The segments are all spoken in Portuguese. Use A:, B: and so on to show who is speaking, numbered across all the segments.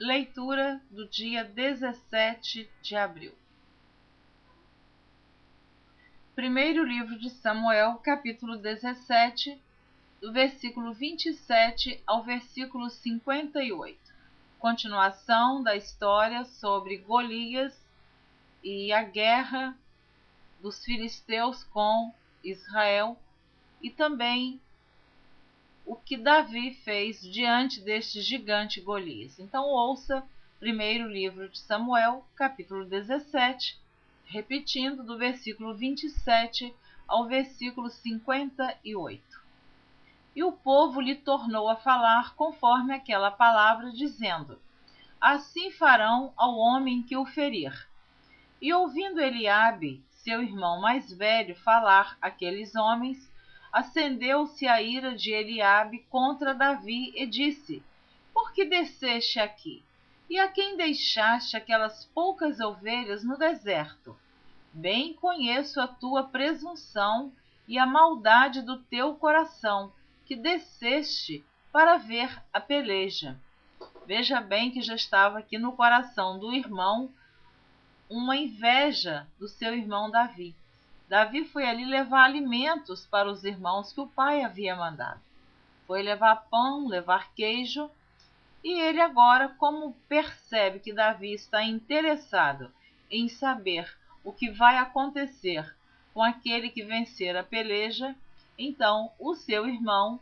A: Leitura do dia 17 de abril. Primeiro livro de Samuel, capítulo 17, do versículo 27 ao versículo 58. Continuação da história sobre Golias e a guerra dos filisteus com Israel e também o que Davi fez diante deste gigante Golias. Então ouça primeiro livro de Samuel, capítulo 17, repetindo do versículo 27 ao versículo 58. E o povo lhe tornou a falar conforme aquela palavra, dizendo: assim farão ao homem que o ferir. E ouvindo Eliabe, seu irmão mais velho, falar aqueles homens, acendeu-se a ira de Eliabe contra Davi e disse: por que desceste aqui? E a quem deixaste aquelas poucas ovelhas no deserto? Bem conheço a tua presunção e a maldade do teu coração, que desceste para ver a peleja. Veja bem que já estava aqui no coração do irmão uma inveja do seu irmão Davi. Davi foi ali levar alimentos para os irmãos que o pai havia mandado. Foi levar pão, levar queijo, e ele agora, como percebe que Davi está interessado em saber o que vai acontecer com aquele que vencer a peleja, então o seu irmão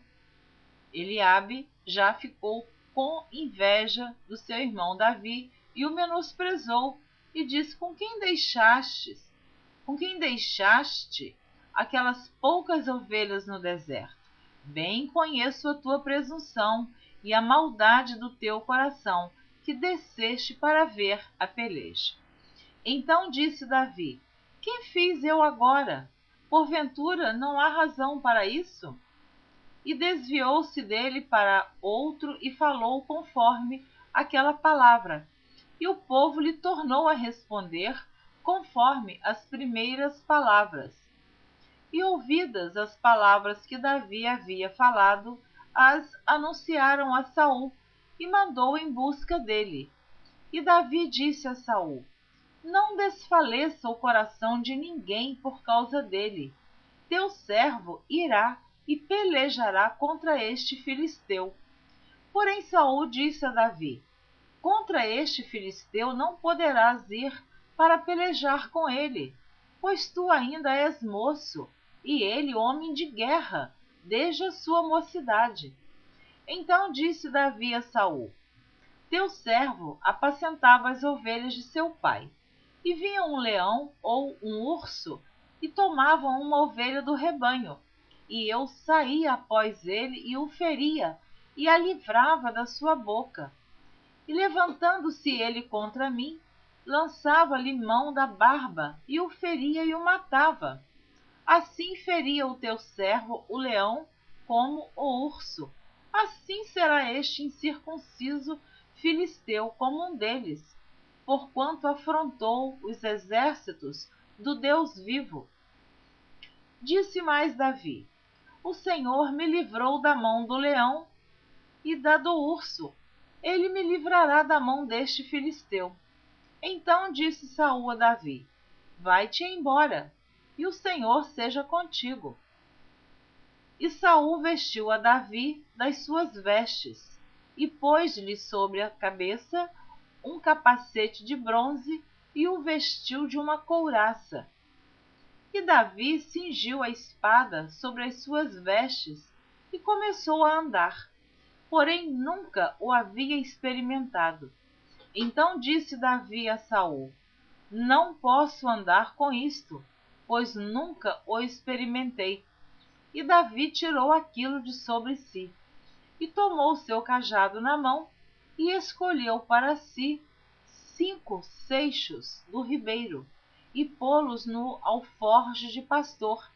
A: Eliabe já ficou com inveja do seu irmão Davi e o menosprezou e disse: com quem deixaste aquelas poucas ovelhas no deserto? Bem conheço a tua presunção e a maldade do teu coração, que desceste para ver a peleja. Então disse Davi: que fiz eu agora? Porventura não há razão para isso? E desviou-se dele para outro e falou conforme aquela palavra. E o povo lhe tornou a responder conforme as primeiras palavras. E ouvidas as palavras que Davi havia falado, as anunciaram a Saul e mandou em busca dele. E Davi disse a Saul: não desfaleça o coração de ninguém por causa dele. Teu servo irá e pelejará contra este filisteu. Porém Saul disse a Davi: contra este filisteu não poderás ir para pelejar com ele, pois tu ainda és moço, e ele homem de guerra, desde a sua mocidade. Então disse Davi a Saul: teu servo apacentava as ovelhas de seu pai, e vinha um leão ou um urso e tomava uma ovelha do rebanho, e eu saía após ele e o feria, e a livrava da sua boca. E levantando-se ele contra mim, lançava-lhe mão da barba, e o feria e o matava. Assim feria o teu servo o leão como o urso. Assim será este incircunciso filisteu como um deles, porquanto afrontou os exércitos do Deus vivo. Disse mais Davi: o Senhor me livrou da mão do leão e da do urso. Ele me livrará da mão deste filisteu. Então disse Saul a Davi: vai-te embora, e o Senhor seja contigo. E Saul vestiu a Davi das suas vestes, e pôs-lhe sobre a cabeça um capacete de bronze e o vestiu de uma couraça. E Davi cingiu a espada sobre as suas vestes e começou a andar, porém nunca o havia experimentado. Então disse Davi a Saul: não posso andar com isto, pois nunca o experimentei. E Davi tirou aquilo de sobre si, e tomou seu cajado na mão, e escolheu para si 5 seixos do ribeiro, e pô-los no alforje de pastor,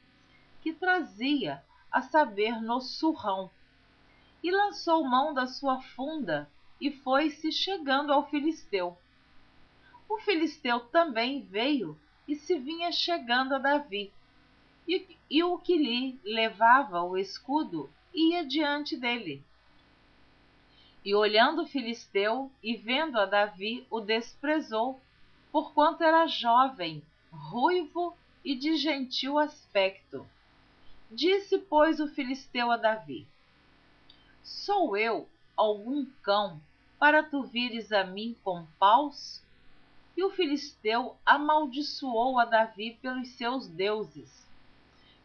A: que trazia, a saber, no surrão. E lançou mão da sua funda, e foi-se chegando ao filisteu. O filisteu também veio, e se vinha chegando a Davi. E o que lhe levava o escudo ia diante dele. E olhando o filisteu e vendo a Davi, o desprezou, porquanto era jovem, ruivo e de gentil aspecto. Disse, pois, o filisteu a Davi: Sou eu algum cão, para tu vires a mim com paus? E o filisteu amaldiçoou a Davi pelos seus deuses.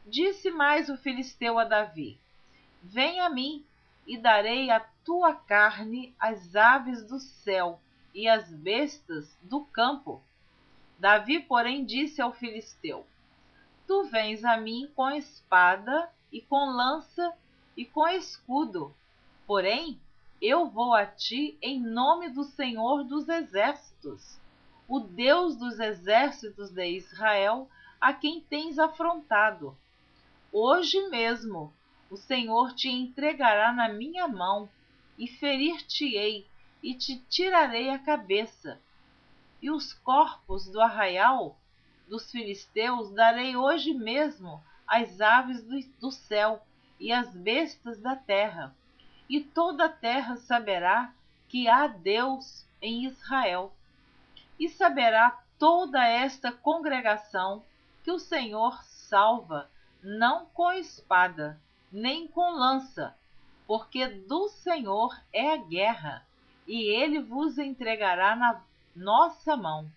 A: Disse mais o filisteu a Davi: Vem a mim, e darei a tua carne às aves do céu e às bestas do campo. Davi, porém, disse ao filisteu: Tu vens a mim com espada e com lança e com escudo, porém eu vou a ti em nome do Senhor dos Exércitos, o Deus dos exércitos de Israel, a quem tens afrontado. Hoje mesmo o Senhor te entregará na minha mão, e ferir-te-ei, e te tirarei a cabeça. E os corpos do arraial dos filisteus darei hoje mesmo às aves do céu e às bestas da terra, e toda a terra saberá que há Deus em Israel. E saberá toda esta congregação que o Senhor salva, não com espada, nem com lança, porque do Senhor é a guerra, e ele vos entregará na nossa mão.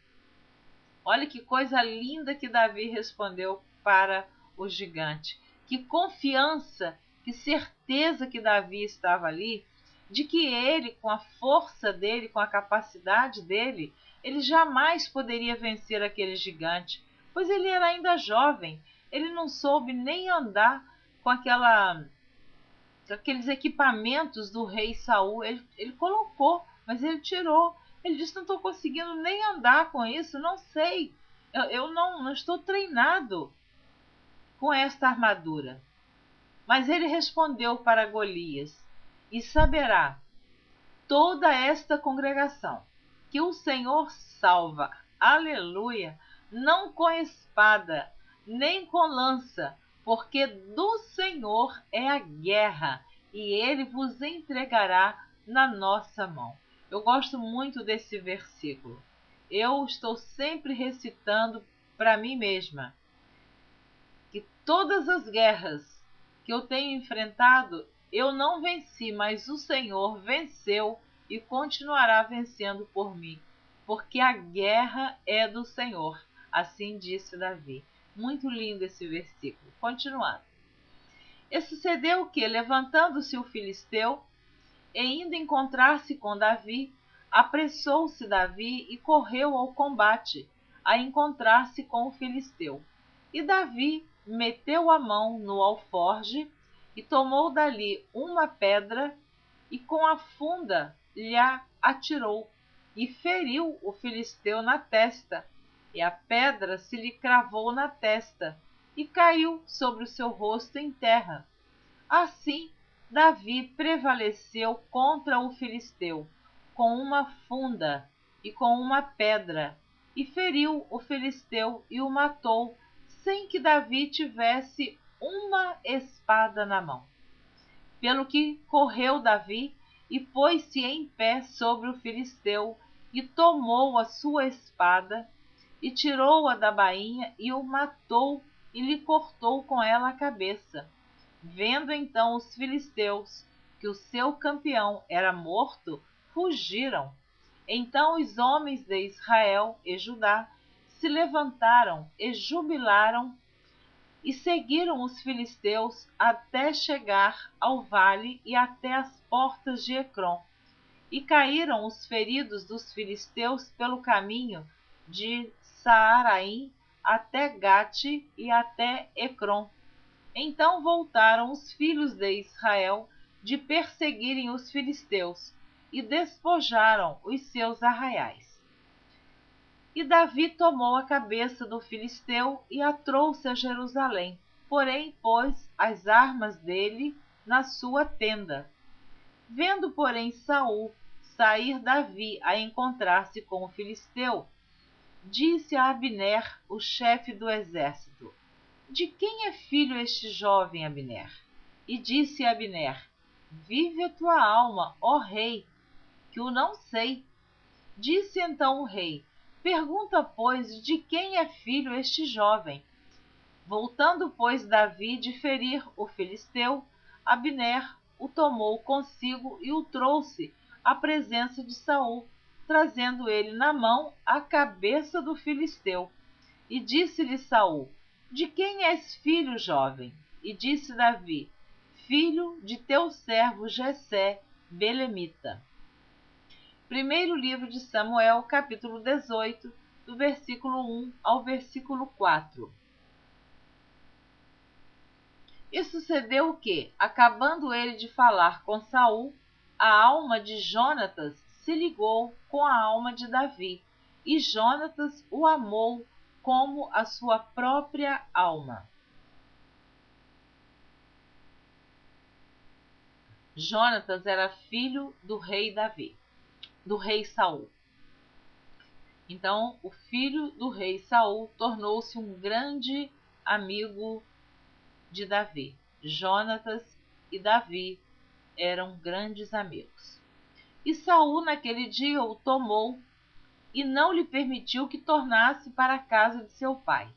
A: Olha que coisa linda que Davi respondeu para o gigante. Que confiança, que certeza que Davi estava ali, de que ele, com a força dele, com a capacidade dele, ele jamais poderia vencer aquele gigante, pois ele era ainda jovem, ele não soube nem andar com aqueles equipamentos do rei Saul. Ele colocou, mas ele tirou. Ele disse: não estou conseguindo nem andar com isso, não sei, eu não estou treinado com esta armadura. Mas ele respondeu para Golias: e saberá toda esta congregação que o Senhor salva, aleluia, não com espada, nem com lança, porque do Senhor é a guerra, e ele vos entregará na nossa mão. Eu gosto muito desse versículo. Eu estou sempre recitando para mim mesma que todas as guerras que eu tenho enfrentado, eu não venci, mas o Senhor venceu e continuará vencendo por mim, porque a guerra é do Senhor. Assim disse Davi. Muito lindo esse versículo. Continuando. E sucedeu que, levantando-se o filisteu, e indo encontrar-se com Davi, apressou-se Davi e correu ao combate, a encontrar-se com o filisteu. E Davi meteu a mão no alforje e tomou dali uma pedra e com a funda lhe atirou e feriu o filisteu na testa. E a pedra se lhe cravou na testa e caiu sobre o seu rosto em terra. Assim, Davi prevaleceu contra o filisteu com uma funda e com uma pedra, e feriu o filisteu e o matou, sem que Davi tivesse uma espada na mão. Pelo que correu Davi e pôs-se em pé sobre o filisteu, e tomou a sua espada, e tirou-a da bainha, e o matou, e lhe cortou com ela a cabeça. Vendo então os filisteus que o seu campeão era morto, fugiram. Então os homens de Israel e Judá se levantaram e jubilaram e seguiram os filisteus até chegar ao vale e até as portas de Ecrom. E caíram os feridos dos filisteus pelo caminho de Saaraim até Gate e até Ecrom. Então voltaram os filhos de Israel de perseguirem os filisteus e despojaram os seus arraiais. E Davi tomou a cabeça do filisteu e a trouxe a Jerusalém, porém pôs as armas dele na sua tenda. Vendo, porém, Saul sair Davi a encontrar-se com o filisteu, disse a Abner, o chefe do exército: de quem é filho este jovem, Abner? E disse Abner: vive a tua alma, ó rei, que o não sei. Disse então o rei: pergunta, pois, de quem é filho este jovem? Voltando, pois, Davi de ferir o filisteu, Abner o tomou consigo e o trouxe à presença de Saul, trazendo ele na mão a cabeça do filisteu. E disse-lhe Saul: de quem és filho, jovem? E disse Davi: filho de teu servo Jessé, belemita. Primeiro livro de Samuel, capítulo 18, do versículo 1 ao versículo 4. E sucedeu que, acabando ele de falar com Saul, a alma de Jonatas se ligou com a alma de Davi, e Jonatas o amou como a sua própria alma. Jonatas era filho do rei Davi, do rei Saul. Então, o filho do rei Saul tornou-se um grande amigo de Davi. Jonatas e Davi eram grandes amigos. E Saul naquele dia o tomou e não lhe permitiu que tornasse para a casa de seu pai.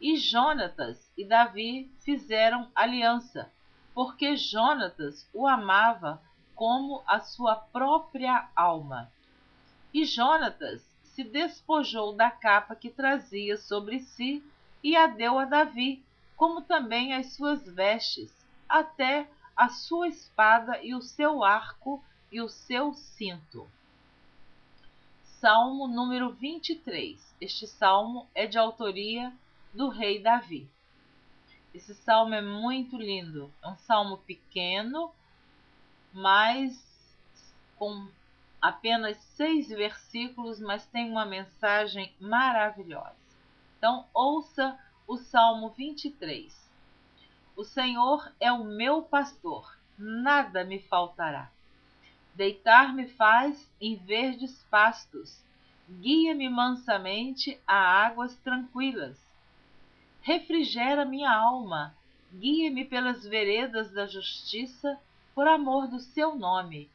A: E Jonatas e Davi fizeram aliança, porque Jonatas o amava como a sua própria alma. E Jonatas se despojou da capa que trazia sobre si e a deu a Davi, como também as suas vestes, até a sua espada e o seu arco e o seu cinto. Salmo número 23. Este salmo é de autoria do rei Davi. Esse salmo é muito lindo. É um salmo pequeno, mas com apenas 6 versículos, mas tem uma mensagem maravilhosa. Então, ouça o Salmo 23. O Senhor é o meu pastor, nada me faltará. Deitar-me faz em verdes pastos, guia-me mansamente a águas tranquilas. Refrigera minha alma, guia-me pelas veredas da justiça, por amor do seu nome.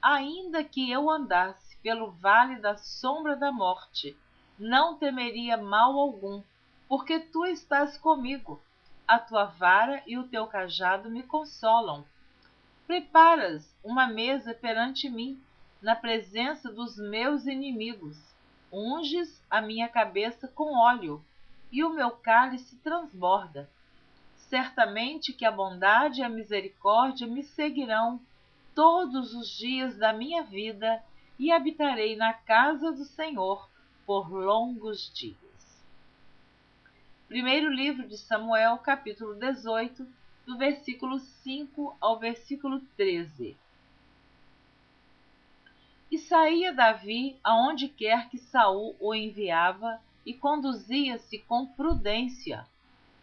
A: Ainda que eu andasse pelo vale da sombra da morte, não temeria mal algum, porque tu estás comigo. A tua vara e o teu cajado me consolam. Preparas uma mesa perante mim, na presença dos meus inimigos. Unges a minha cabeça com óleo, e o meu cálice transborda. Certamente que a bondade e a misericórdia me seguirão todos os dias da minha vida, e habitarei na casa do Senhor por longos dias. Primeiro livro de Samuel, capítulo 18, do versículo 5 ao versículo 13. E saía Davi aonde quer que Saul o enviava, e conduzia-se com prudência.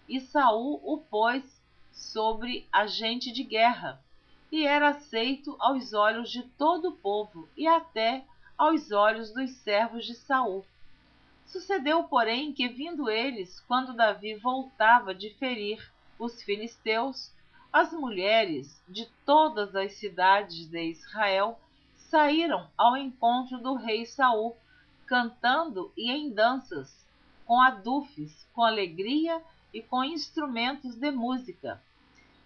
A: E Saul o pôs sobre agente de guerra, e era aceito aos olhos de todo o povo, e até aos olhos dos servos de Saul. Sucedeu, porém, que vindo eles, quando Davi voltava de ferir os filisteus, as mulheres de todas as cidades de Israel saíram ao encontro do rei Saul, cantando e em danças, com adufes, com alegria e com instrumentos de música.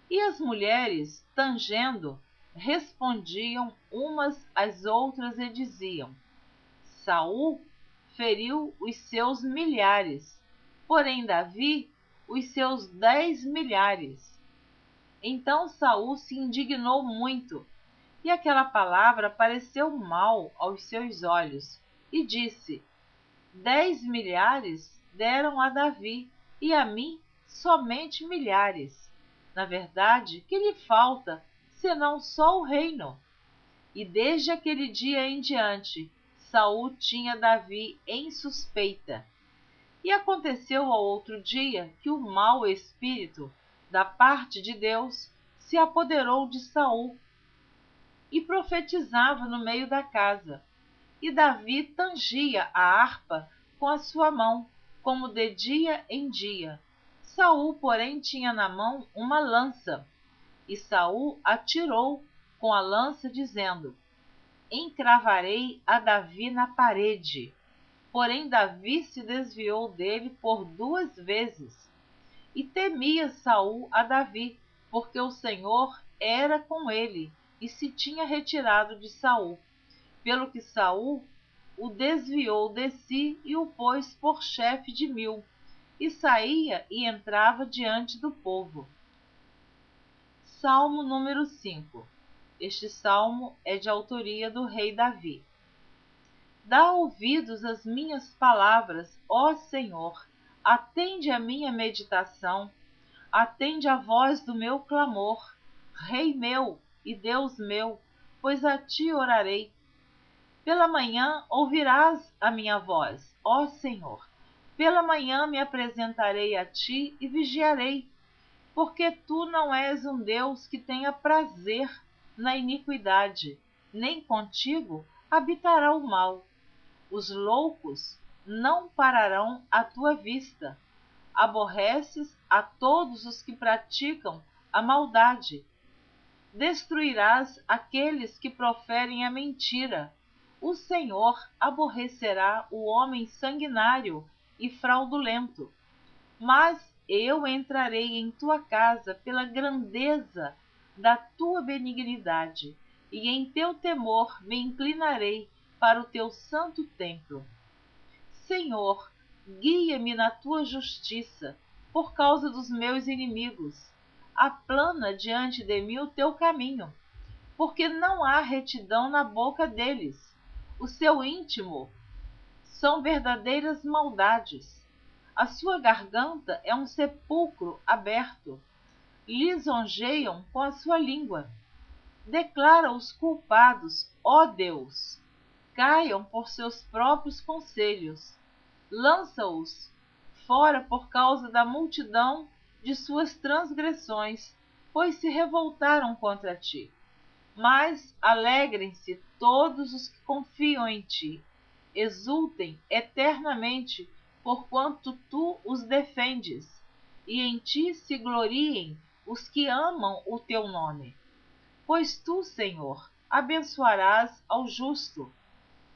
A: E as mulheres, tangendo, respondiam umas às outras e diziam: Saul feriu os seus milhares, porém Davi os seus 10 milhares. Então Saul se indignou muito, e aquela palavra pareceu mal aos seus olhos, e disse: 10 milhares deram a Davi, e a mim somente milhares. Na verdade, que lhe falta, senão só o reino? E desde aquele dia em diante, Saul tinha Davi em suspeita. E aconteceu ao outro dia que o mau espírito da parte de Deus se apoderou de Saul e profetizava no meio da casa. E Davi tangia a harpa com a sua mão, como de dia em dia. Saul, porém, tinha na mão uma lança, e Saul atirou com a lança, dizendo: encravarei a Davi na parede. Porém Davi se desviou dele por 2 vezes. E temia Saul a Davi, porque o Senhor era com ele, e se tinha retirado de Saul. Pelo que Saul o desviou de si e o pôs por chefe de 1000, e saía e entrava diante do povo. Salmo número 5. Este salmo é de autoria do rei Davi. Dá ouvidos às minhas palavras, ó Senhor, atende a minha meditação, atende a voz do meu clamor, Rei meu e Deus meu, pois a ti orarei. Pela manhã ouvirás a minha voz, ó Senhor. Pela manhã me apresentarei a ti e vigiarei, porque tu não és um Deus que tenha prazer na iniquidade, nem contigo habitará o mal. Os loucos não pararão à tua vista. Aborreces a todos os que praticam a maldade. Destruirás aqueles que proferem a mentira. O Senhor aborrecerá o homem sanguinário e fraudulento. Mas eu entrarei em tua casa pela grandeza da tua benignidade, e em teu temor me inclinarei para o teu santo templo. Senhor, guia-me na tua justiça, por causa dos meus inimigos. Aplana diante de mim o teu caminho, porque não há retidão na boca deles. O seu íntimo são verdadeiras maldades. A sua garganta é um sepulcro aberto. Lisonjeiam com a sua língua. Declara os culpados, ó Deus. Caiam por seus próprios conselhos. Lança-os fora por causa da multidão de suas transgressões, pois se revoltaram contra ti. Mas alegrem-se todos os que confiam em ti. Exultem eternamente, porquanto tu os defendes, e em ti se gloriem os que amam o teu nome. Pois tu, Senhor, abençoarás ao justo,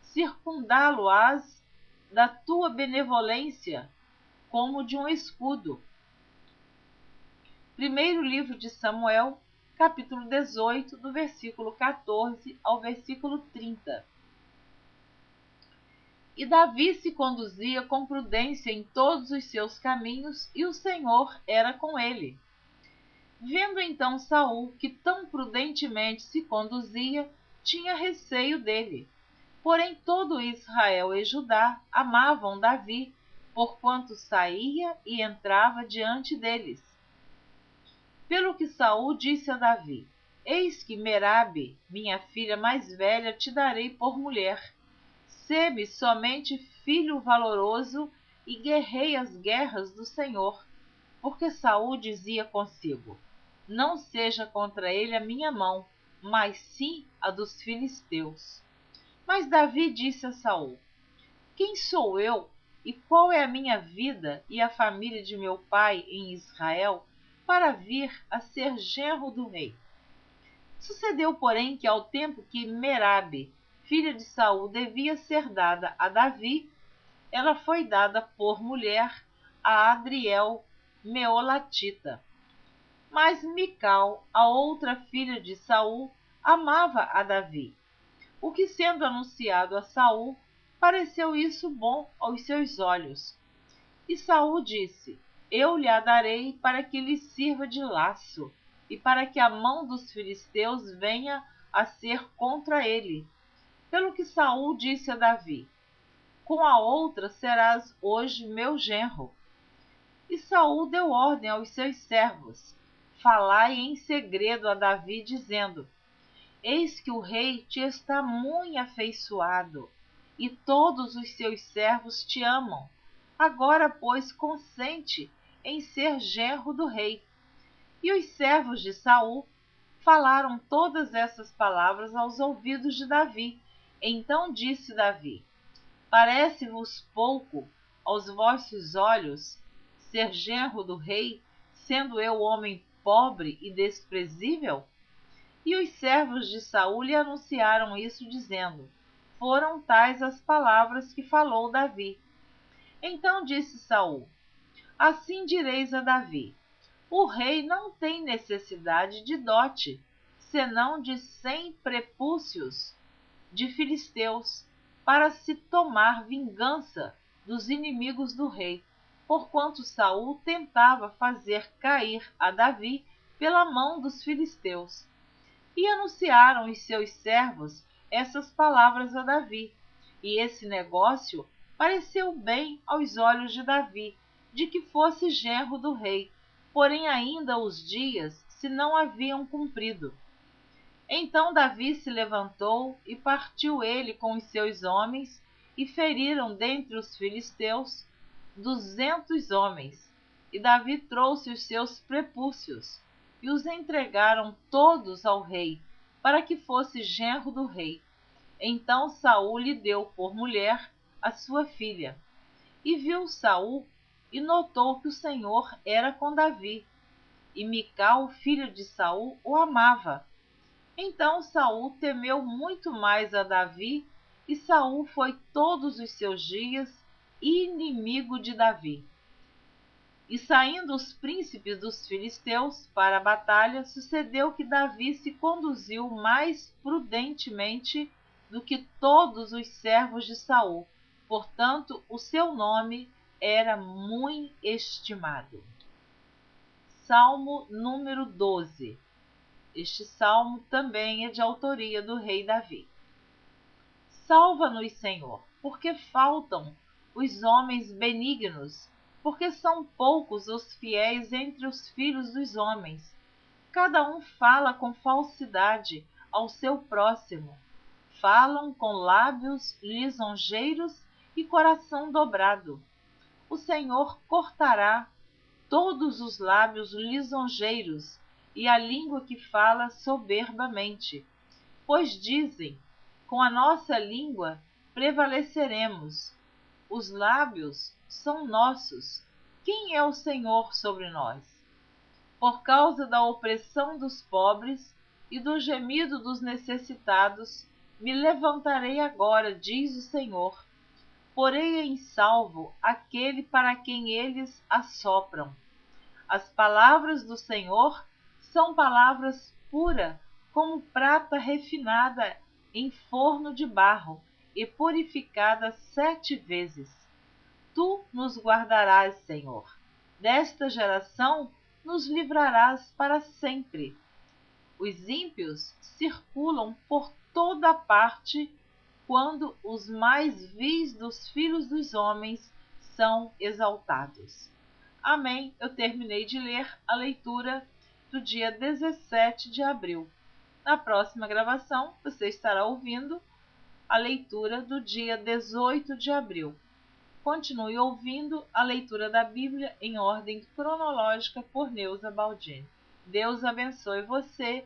A: circundá-lo-ás da tua benevolência, como de um escudo. Primeiro livro de Samuel, capítulo 18, do versículo 14 ao versículo 30. E Davi se conduzia com prudência em todos os seus caminhos, e o Senhor era com ele. Vendo então Saul que tão prudentemente se conduzia, tinha receio dele. Porém todo Israel e Judá amavam Davi, porquanto saía e entrava diante deles. Pelo que Saul disse a Davi: Eis que Merabe, minha filha mais velha, te darei por mulher. Sê-me somente filho valoroso e guerrei as guerras do Senhor. Porque Saul dizia consigo: Não seja contra ele a minha mão, mas sim a dos filisteus. Mas Davi disse a Saul: Quem sou eu e qual é a minha vida e a família de meu pai em Israel para vir a ser genro do rei? Sucedeu, porém, que ao tempo que Merabe, filha de Saul, devia ser dada a Davi, ela foi dada por mulher a Adriel, meolatita. Mas Mical, a outra filha de Saul, amava a Davi. O que, sendo anunciado a Saul, pareceu isso bom aos seus olhos. E Saul disse: Eu lhe a darei para que lhe sirva de laço, e para que a mão dos filisteus venha a ser contra ele. Pelo que Saul disse a Davi: Com a outra serás hoje meu genro. E Saul deu ordem aos seus servos: Falai em segredo a Davi, dizendo: Eis que o rei te está muito afeiçoado, e todos os seus servos te amam. Agora, pois, consente em ser genro do rei. E os servos de Saul falaram todas essas palavras aos ouvidos de Davi. Então disse Davi: Parece-vos pouco aos vossos olhos ser genro do rei, sendo eu homem pobre e desprezível? E os servos de Saul lhe anunciaram isso, dizendo: foram tais as palavras que falou Davi. Então disse Saul: assim direis a Davi: o rei não tem necessidade de dote, senão de 100 prepúcios de filisteus, para se tomar vingança dos inimigos do rei, porquanto Saul tentava fazer cair a Davi pela mão dos filisteus. E anunciaram os seus servos essas palavras a Davi. E esse negócio pareceu bem aos olhos de Davi, de que fosse genro do rei, porém ainda os dias se não haviam cumprido. Então Davi se levantou e partiu ele com os seus homens, e feriram dentre os filisteus 200 homens. E Davi trouxe os seus prepúcios, e os entregaram todos ao rei, para que fosse genro do rei. Então Saul lhe deu por mulher a sua filha. E viu Saul, e notou que o Senhor era com Davi, e Mical, filha de Saul, o amava. Então Saul temeu muito mais a Davi, e Saul foi todos os seus dias inimigo de Davi. E saindo os príncipes dos filisteus para a batalha, sucedeu que Davi se conduziu mais prudentemente do que todos os servos de Saul, portanto o seu nome era muito estimado. Salmo número 12. Este salmo também é de autoria do rei Davi. Salva-nos, Senhor, porque faltam os homens benignos, porque são poucos os fiéis entre os filhos dos homens. Cada um fala com falsidade ao seu próximo. Falam com lábios lisonjeiros e coração dobrado. O Senhor cortará todos os lábios lisonjeiros e a língua que fala soberbamente. Pois dizem: com a nossa língua prevaleceremos. Os lábios são nossos. Quem é o Senhor sobre nós? Por causa da opressão dos pobres e do gemido dos necessitados, me levantarei agora, diz o Senhor. Porei em salvo aquele para quem eles assopram. As palavras do Senhor são palavras puras, como prata refinada em forno de barro e purificada 7 vezes. Tu nos guardarás, Senhor. Desta geração nos livrarás para sempre. Os ímpios circulam por toda parte quando os mais vis dos filhos dos homens são exaltados. Amém. Eu terminei de ler a leitura do dia 17 de abril. Na próxima gravação, você estará ouvindo a leitura do dia 18 de abril. Continue ouvindo a leitura da Bíblia em ordem cronológica por Neuza Baldini. Deus abençoe você